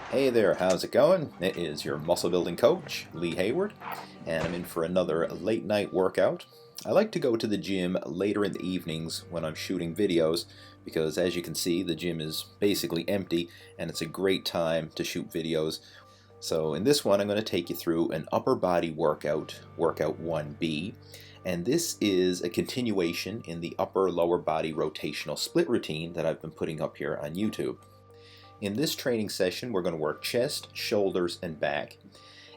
Hey there, how's it going? It is your muscle building coach, Lee Hayward, and I'm in for another late night workout. I like to go to the gym later in the evenings when I'm shooting videos because, as you can see, the gym is basically empty and it's a great time to shoot videos. So in this one, I'm going to take you through an upper body workout, workout 1B, and this is a continuation in the upper lower body rotational split routine that I've been putting up here on YouTube. In this training session, we're going to work chest, shoulders, and back.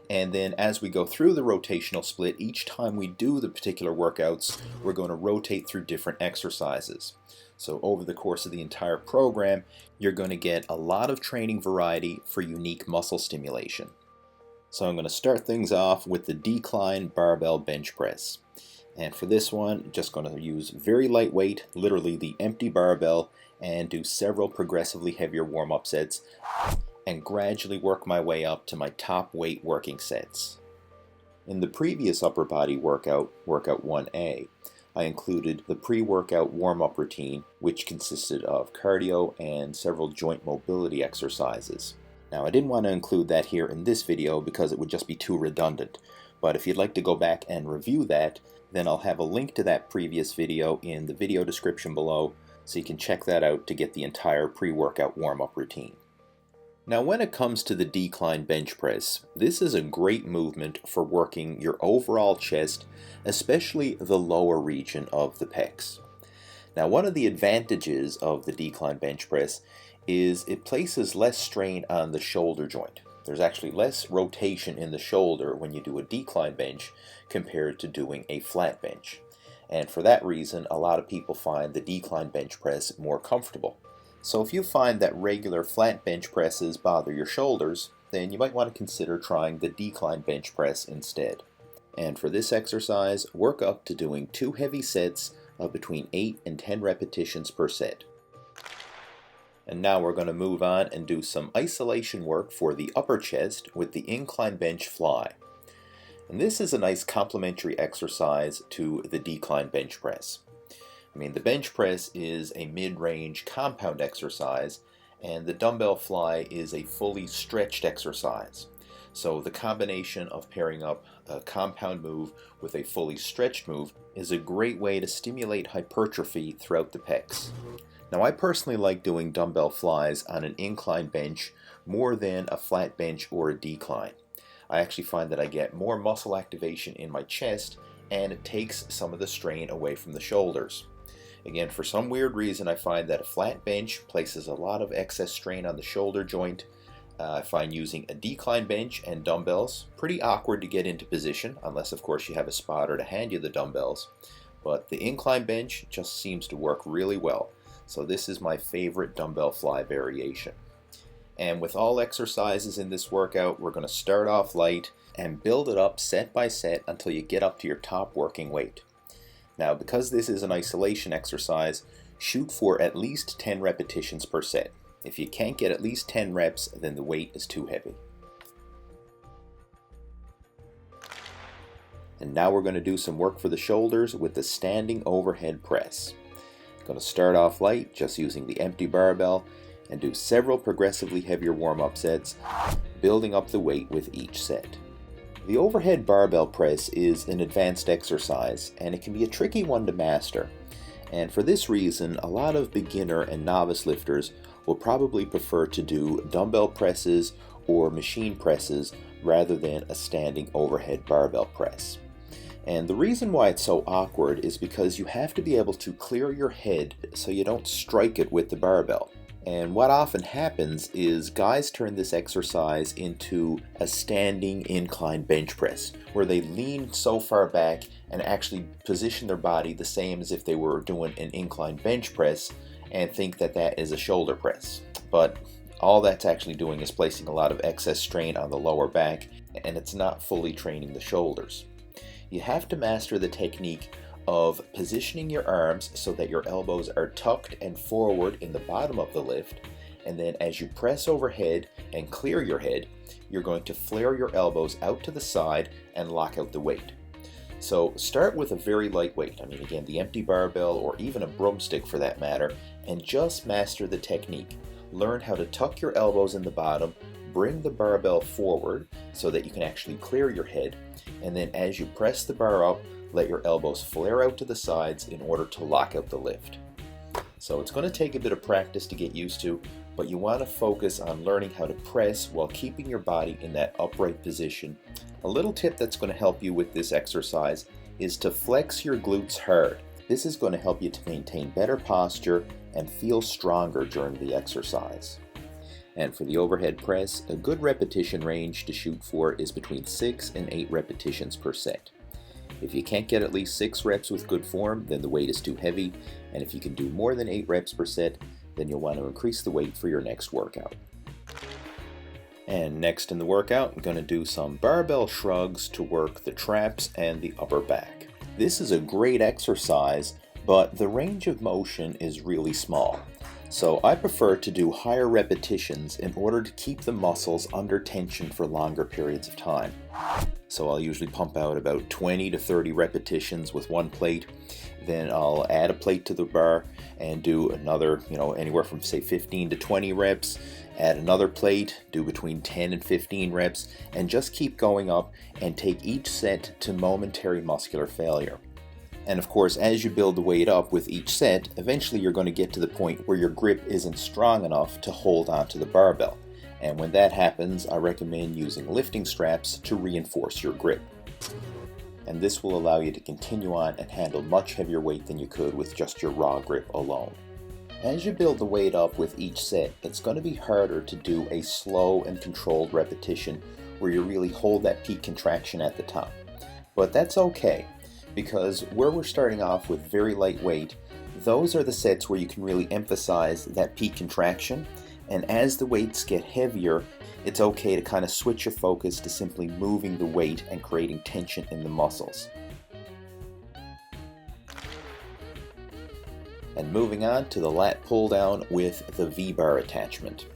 And then as we go through the rotational split, each time we do the particular workouts, we're going to rotate through different exercises. So over the course of the entire program, you're going to get a lot of training variety for unique muscle stimulation. So I'm going to start things off with the decline barbell bench press. And for this one, just going to use very lightweight, literally the empty barbell, and do several progressively heavier warm-up sets and gradually work my way up to my top weight working sets. In the previous upper body workout, workout 1A, I included the pre-workout warm-up routine, which consisted of cardio and several joint mobility exercises. Now, I didn't want to include that here in this video because it would just be too redundant, but if you'd like to go back and review that, then I'll have a link to that previous video in the video description below, so you can check that out to get the entire pre-workout warm-up routine. Now, when it comes to the decline bench press, this is a great movement for working your overall chest, especially the lower region of the pecs. Now, one of the advantages of the decline bench press is it places less strain on the shoulder joint. There's actually less rotation in the shoulder when you do a decline bench compared to doing a flat bench. And for that reason, a lot of people find the decline bench press more comfortable. So if you find that regular flat bench presses bother your shoulders, then you might want to consider trying the decline bench press instead. And for this exercise, work up to doing 2 heavy sets of between 8 and 10 repetitions per set. And now we're going to move on and do some isolation work for the upper chest with the Incline Bench Fly. And this is a nice complementary exercise to the decline bench press. I mean, the bench press is a mid-range compound exercise, and the dumbbell fly is a fully stretched exercise. So the combination of pairing up a compound move with a fully stretched move is a great way to stimulate hypertrophy throughout the pecs. Now, I personally like doing dumbbell flies on an incline bench more than a flat bench or a decline. I actually find that I get more muscle activation in my chest, and it takes some of the strain away from the shoulders. Again, for some weird reason, I find that a flat bench places a lot of excess strain on the shoulder joint. I find using a decline bench and dumbbells pretty awkward to get into position, unless of course you have a spotter to hand you the dumbbells. But the incline bench just seems to work really well. So this is my favorite dumbbell fly variation. And with all exercises in this workout, we're going to start off light and build it up set by set until you get up to your top working weight. Now, because this is an isolation exercise, shoot for at least 10 repetitions per set. If you can't get at least 10 reps, then the weight is too heavy. And now we're going to do some work for the shoulders with the standing overhead press. I'm going to start off light, just using the empty barbell, and do several progressively heavier warm-up sets, building up the weight with each set. The overhead barbell press is an advanced exercise, and it can be a tricky one to master. And for this reason, a lot of beginner and novice lifters will probably prefer to do dumbbell presses or machine presses rather than a standing overhead barbell press. And the reason why it's so awkward is because you have to be able to clear your head so you don't strike it with the barbell. And what often happens is guys turn this exercise into a standing incline bench press, where they lean so far back and actually position their body the same as if they were doing an incline bench press and think that that is a shoulder press. But all that's actually doing is placing a lot of excess strain on the lower back, and it's not fully training the shoulders. You have to master the technique of positioning your arms so that your elbows are tucked and forward in the bottom of the lift, and then as you press overhead and clear your head, you're going to flare your elbows out to the side and lock out the weight. So start with a very light weight, again, the empty barbell or even a broomstick for that matter, and just master the technique. Learn how to tuck your elbows in the bottom, bring the barbell forward so that you can actually clear your head, and then as you press the bar up, let your elbows flare out to the sides in order to lock out the lift. So it's going to take a bit of practice to get used to, but you want to focus on learning how to press while keeping your body in that upright position. A little tip that's going to help you with this exercise is to flex your glutes hard. This is going to help you to maintain better posture and feel stronger during the exercise. And for the overhead press, a good repetition range to shoot for is between 6 and 8 repetitions per set. If you can't get at least 6 reps with good form, then the weight is too heavy, and if you can do more than 8 reps per set, then you'll want to increase the weight for your next workout. And next in the workout, I'm going to do some barbell shrugs to work the traps and the upper back. This is a great exercise, but the range of motion is really small. So I prefer to do higher repetitions in order to keep the muscles under tension for longer periods of time. So I'll usually pump out about 20 to 30 repetitions with one plate. Then I'll add a plate to the bar and do another, anywhere from say 15 to 20 reps. Add another plate, do between 10 and 15 reps, and just keep going up and take each set to momentary muscular failure. And of course, as you build the weight up with each set, eventually you're going to get to the point where your grip isn't strong enough to hold onto the barbell. And when that happens, I recommend using lifting straps to reinforce your grip. And this will allow you to continue on and handle much heavier weight than you could with just your raw grip alone. As you build the weight up with each set, it's going to be harder to do a slow and controlled repetition where you really hold that peak contraction at the top. But that's okay, because where we're starting off with very light weight, those are the sets where you can really emphasize that peak contraction, and as the weights get heavier, it's okay to kind of switch your focus to simply moving the weight and creating tension in the muscles. And moving on to the lat pull down with the V-bar attachment.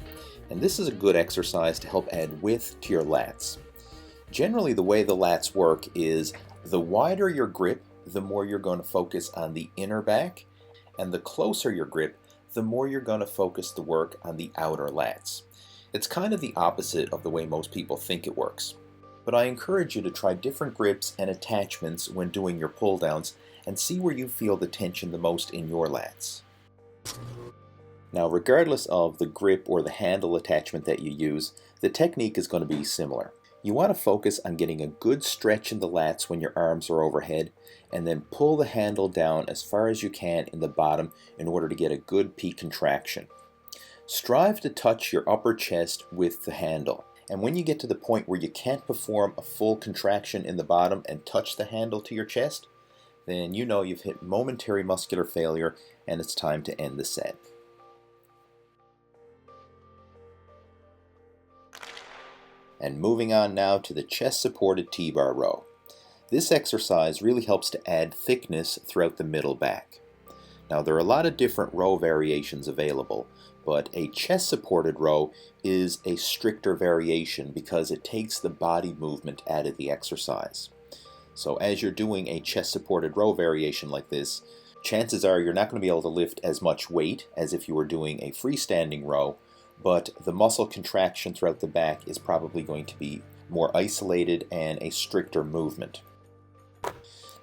And this is a good exercise to help add width to your lats. Generally, the way the lats work is the wider your grip, the more you're going to focus on the inner back, and the closer your grip, the more you're going to focus the work on the outer lats. It's kind of the opposite of the way most people think it works. But I encourage you to try different grips and attachments when doing your pull downs and see where you feel the tension the most in your lats. Now, regardless of the grip or the handle attachment that you use, the technique is going to be similar. You want to focus on getting a good stretch in the lats when your arms are overhead, and then pull the handle down as far as you can in the bottom in order to get a good peak contraction. Strive to touch your upper chest with the handle, and when you get to the point where you can't perform a full contraction in the bottom and touch the handle to your chest, then you know you've hit momentary muscular failure and it's time to end the set. And moving on now to the chest-supported T-bar row. This exercise really helps to add thickness throughout the middle back. Now, there are a lot of different row variations available, but a chest-supported row is a stricter variation because it takes the body movement out of the exercise. So as you're doing a chest-supported row variation like this, chances are you're not going to be able to lift as much weight as if you were doing a freestanding row, but the muscle contraction throughout the back is probably going to be more isolated and a stricter movement.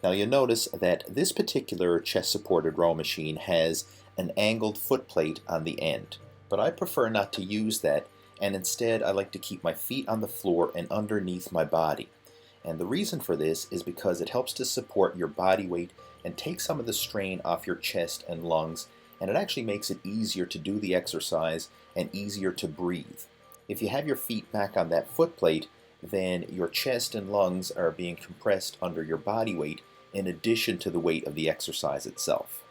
Now you'll notice that this particular chest-supported row machine has an angled foot plate on the end, but I prefer not to use that, and instead I like to keep my feet on the floor and underneath my body. And the reason for this is because it helps to support your body weight and take some of the strain off your chest and lungs, and it actually makes it easier to do the exercise and easier to breathe. If you have your feet back on that foot plate, then your chest and lungs are being compressed under your body weight in addition to the weight of the exercise itself.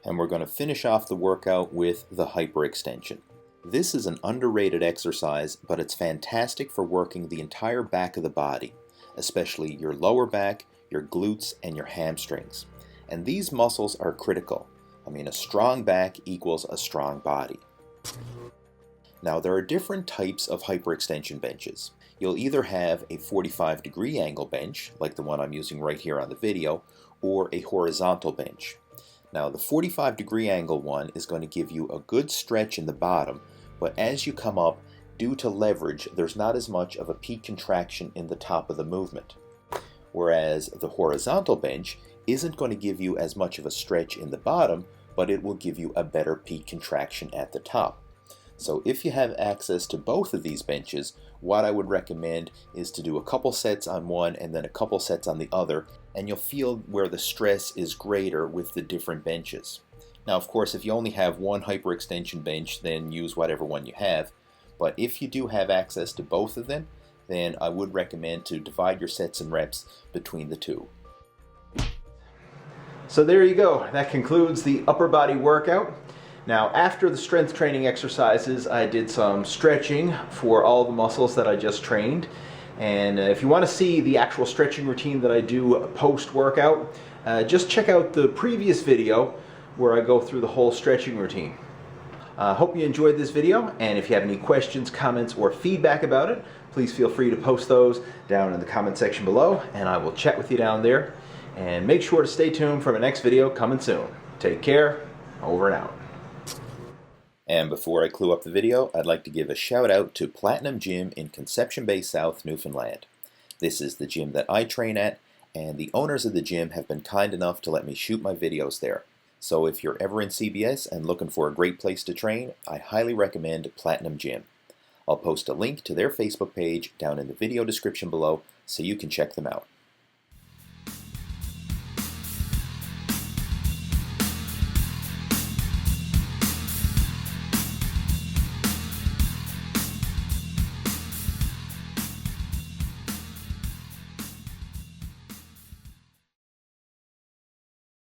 And we're going to finish off the workout with the hyperextension. This is an underrated exercise, but it's fantastic for working the entire back of the body, especially your lower back, your glutes, and your hamstrings. And these muscles are critical. A strong back equals a strong body. Now, there are different types of hyperextension benches. You'll either have a 45-degree angle bench, like the one I'm using right here on the video, or a horizontal bench. Now the 45-degree angle one is going to give you a good stretch in the bottom, but as you come up, due to leverage, there's not as much of a peak contraction in the top of the movement. Whereas the horizontal bench isn't going to give you as much of a stretch in the bottom, but it will give you a better peak contraction at the top. So if you have access to both of these benches, what I would recommend is to do a couple sets on one and then a couple sets on the other, and you'll feel where the stress is greater with the different benches. Now, of course, if you only have one hyperextension bench, then use whatever one you have. But if you do have access to both of them, then I would recommend to divide your sets and reps between the two. So there you go. That concludes the upper body workout. Now, after the strength training exercises, I did some stretching for all the muscles that I just trained. And if you want to see the actual stretching routine that I do post-workout, just check out the previous video where I go through the whole stretching routine. Hope you enjoyed this video, and if you have any questions, comments, or feedback about it, please feel free to post those down in the comment section below, and I will chat with you down there. And make sure to stay tuned for the next video coming soon. Take care, over and out. And before I clue up the video, I'd like to give a shout out to Platinum Gym in Conception Bay South, Newfoundland. This is the gym that I train at, and the owners of the gym have been kind enough to let me shoot my videos there. So if you're ever in CBS and looking for a great place to train, I highly recommend Platinum Gym. I'll post a link to their Facebook page down in the video description below so you can check them out.